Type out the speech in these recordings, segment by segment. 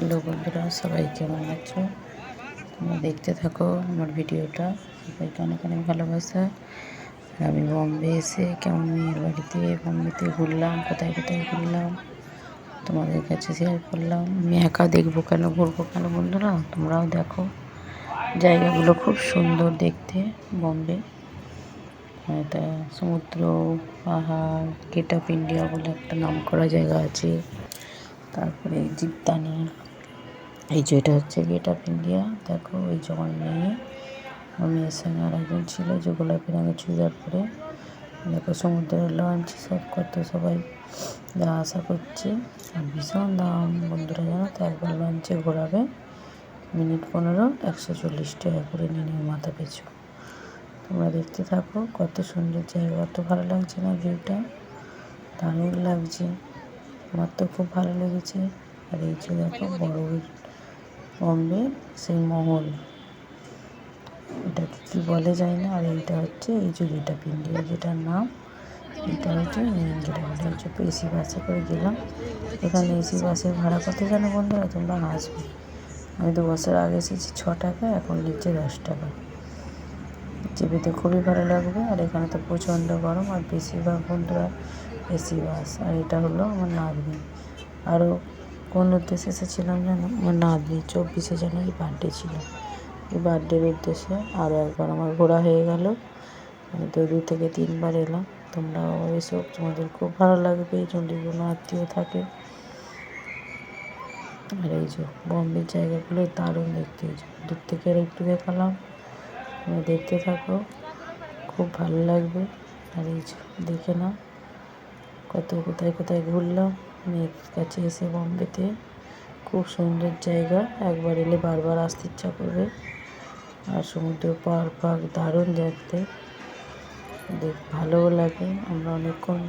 Hello বন্ধুরা, সবাই কেমন আছো? তোমরা দেখতে থাকো আমার ভিডিওটা। সবাইকে অনেক অনেক ভালোবাসা। আমি বম্বে এসে কেমন মেয়ের বাড়িতে বম্বেতে ঘুরলাম, কোথায় কোথায় ঘুরলাম তোমাদের কাছে শেয়ার করলাম। আমি একা দেখবো কেন, ঘুরবো কেন বন্ধুরা, তোমরাও দেখো। জায়গাগুলো খুব সুন্দর দেখতে। বম্বে এটা সমুদ্র, পাহাড়, গেট অফ ইন্ডিয়া বলে একটা নাম করা জায়গা আছে। তারপরে জিদ্দানি, এই যে এটা হচ্ছে গেট অফ ইন্ডিয়া। দেখো ওই যে আমার মেয়ের সঙ্গে আর একজন ছিল যে গোলাপি রঙের চুড়িদার পরে। দেখো সমুদ্রের লঞ্চ সব কত সবাই যাওয়া আসা করছে। আর ভীষণ দাম বন্ধুরা, জানো তো? একবার লঞ্চে ঘোরাবে মিনিট 15 140 টাকা করে নিয়ে মাথা পিছু। তোমরা দেখতে থাকো, কত সুন্দর জায়গা, কত ভালো লাগছে না ভিউটা? দারুণ লাগছে, আমার তো খুব ভালো লেগেছে। আর এই যে দেখো বড় বম্বে সেই মহল, এটাকে কী বলে যায় না। আর এইটা হচ্ছে এই যে গেট অফ ইন্ডিয়া যেটার নাম, এটা হচ্ছে মেন গেট অফ ইন্ডিয়া। হচ্ছে এসি বাসে করে গেলাম। এখানে এসি বাসের ভাড়া কত জানো বন্ধুরা? তোমরা হাসবে। আমি 2 বছর আগে এসেছি 6 টাকা, এখন নিচ্ছে 10 টাকা। চেপেতে খুবই ভালো লাগবে। আর এখানে তো প্রচণ্ড গরম, আর বেশিরভাগ বন্ধুরা এসি বাস। আর এটা হলো আমার নাতনি। আরও কোন উদ্দেশ্যে এসেছিলাম জানো? আমার নাতনি 24শে জানুয়ারি বার্থডে ছিল। এই বার্থডের উদ্দেশ্যে আরও একবার আমার ঘোরা হয়ে গেল। আমি তো 2 থেকে 3 বার এলাম। তোমরাও এসো, তোমাদের খুব ভালো লাগবে যদি কোনো আত্মীয় থাকে। আর এই যে বম্বের জায়গাগুলো দারুণ দেখতে। দূর থেকে আর একটু দেখালাম, তোমরা দেখতে থাকো, খুব ভালো লাগবে। আর এই যে দেখে নাও কত কোথায় কোথায় ঘুরলাম মেয়ের কাছে এসে বম্বেতে। খুব সুন্দর জায়গা, একবার এলে বারবার আসতে ইচ্ছা করবে। আর সমুদ্র পার্ক দারুণ দেখতে, ভালোও লাগে। আমরা অনেকক্ষণ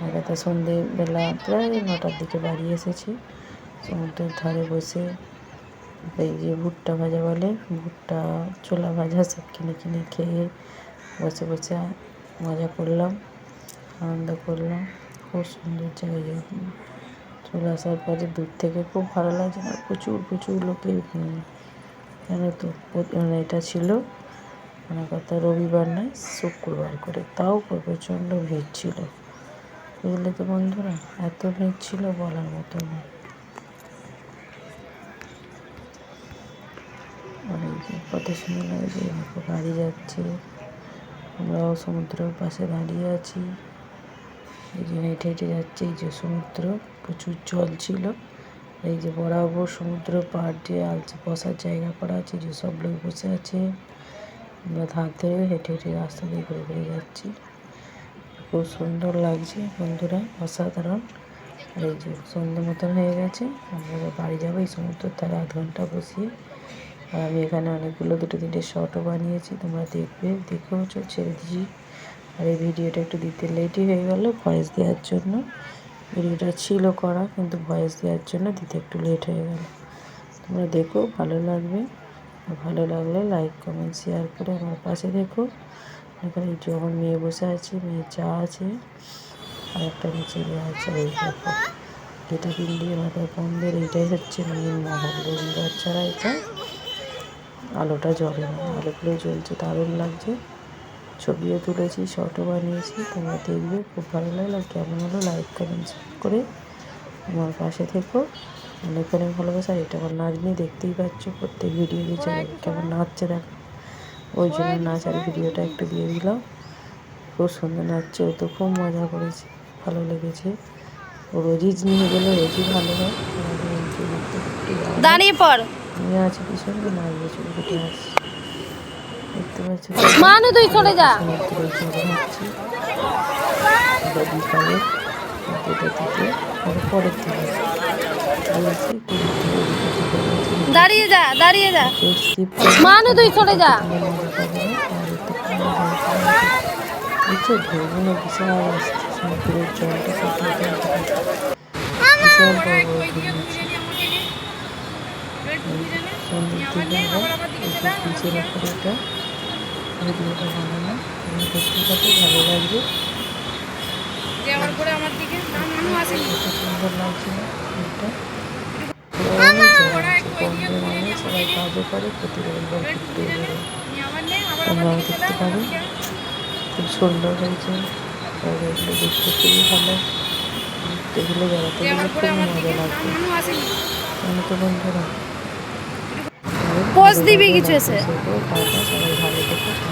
এগারোটা সন্ধেবেলা প্রায় 9টার দিকে বাড়ি এসেছি। সমুদ্রের ধারে বসে এই যে ভুট্টা ভাজা বলে, ভুট্টা ছোলা ভাজা সব কিনে কিনে খেয়ে বসে বসে মজা করলাম, আনন্দ করলাম। খুব সুন্দর জায়গা। চলে আসার পরে দূর থেকে খুব ভালো লাগছে। না প্রচুর প্রচুর লোকের ভিড়, জানো তো? এটা ছিল মানে কথা রবিবার নয়, শুক্রবার করে, তাও প্রচণ্ড ভিড় ছিল, বুঝলে তো বন্ধুরা? এত ভিড় ছিল বলার মতো না। আর এই যে কত সুন্দর লাগছে, গাড়ি যাচ্ছে, আমরাও সমুদ্রের পাশে দাঁড়িয়ে আছি। এই যে হেঁটে হেঁটে যাচ্ছে, এই যে সমুদ্র, প্রচুর জল ছিল। এই যে বরাবর সমুদ্র পাড় দিয়ে আলছে বসার জায়গা করা আছে, যে সব লোক বসে আছে। আমরা ধার ধরে হেঁটে হেঁটে রাস্তা দিয়ে ঘুরে ঘুরে যাচ্ছি। খুব সুন্দর লাগছে বন্ধুরা, অসাধারণ। আর এই যে সন্ধ্যে মতন হয়ে গেছে, আমরা বাড়ি যাবো এই সমুদ্রের ধারে 1/2 ঘন্টা বসিয়ে। আর আমি এখানে অনেকগুলো 2-3টে শর্টও বানিয়েছি, তোমরা দেখবে, দেখেও ছেড়ে দিয়েছি। আর এই ভিডিওটা একটু দিতে লেটই হয়ে গেল ভয়েস দেওয়ার জন্য। ভিডিওটা ছিল করা, কিন্তু ভয়েস দেওয়ার জন্য দিতে একটু লেট হয়ে গেল। তোমরা দেখো, ভালো লাগবে। ভালো লাগলে লাইক কমেন্ট শেয়ার করে আমার পাশে দেখো। এখানে এই যে আমার মেয়ে বসে আছে, মেয়ে চা আছে, আর একটা নিচে দেওয়া আছে। এই দেখো গেট অফ ইন্ডিয়া মাথায় বম্বের, এইটাই হচ্ছে মেন মহল। রবিবার ছাড়া এটা আলোটা জ্বলে না, আলোগুলো জ্বলছে, দারুণ লাগছে। ছবিও তুলেছি, শর্টও বানিয়েছি, তোমরা দেখবে, খুব ভালো লাগলো। কেমন হলো লাইক কমেন্ট করে আমার পাশে থেকো। অনেক অনেক ভালোবাসা। এটা আমার নাতনি, দেখতেই পাচ্ছ প্রত্যেক ভিডিও দিচ্ছে কেমন নাচছে, দেখো। ওই জন্য নাচ আর ভিডিওটা একটু দিয়ে দিলাম। খুব সুন্দর নাচছে, ও তো খুব মজা করেছে, ভালো লেগেছে। ও রোজই নিয়ে গেলে রোজই ভালো হয়। দাঁড়িয়ে পড়, নিয়ে আছে পিছনে নাচবে, ছবি ফুটে আসছে, দেখতে পাচ্ছ? মানু তুই চলে যা। সমুদ্রে জল হচ্ছে, এটা বিকালে দুটো থেকে পরের দিকে দাঁড়িয়ে যা, দাঁড়িয়ে যা, মানু তুই চলে যা। বুঝছো, ঢেউগুলো বিশাল আসছে, সমুদ্রের জলটা বিশাল বড় বড় ঢেউ আছে। সন্ধ্যের দিকে আবার এই যে পিচের ওপরে এটা ভিডিওটা বানানো, তুমি দেখতে থাকো, ভালো লাগবে। কত সুন্দর লাগছে এটা। মজা করে প্রতি রবিবার ঘুরতে বেরোয়। তোমরাও দেখতে পারো, খুব সুন্দর হয়েছে। এগুলো দেখতে খুবই ভালো, ঘুরতে গেলে বেড়াতে গেলে খুবই মজা লাগবে। তাহলে তো বন্ধুরা পোজ দিবি কিছু এসে টাটা, সবাই ভালো থেকো।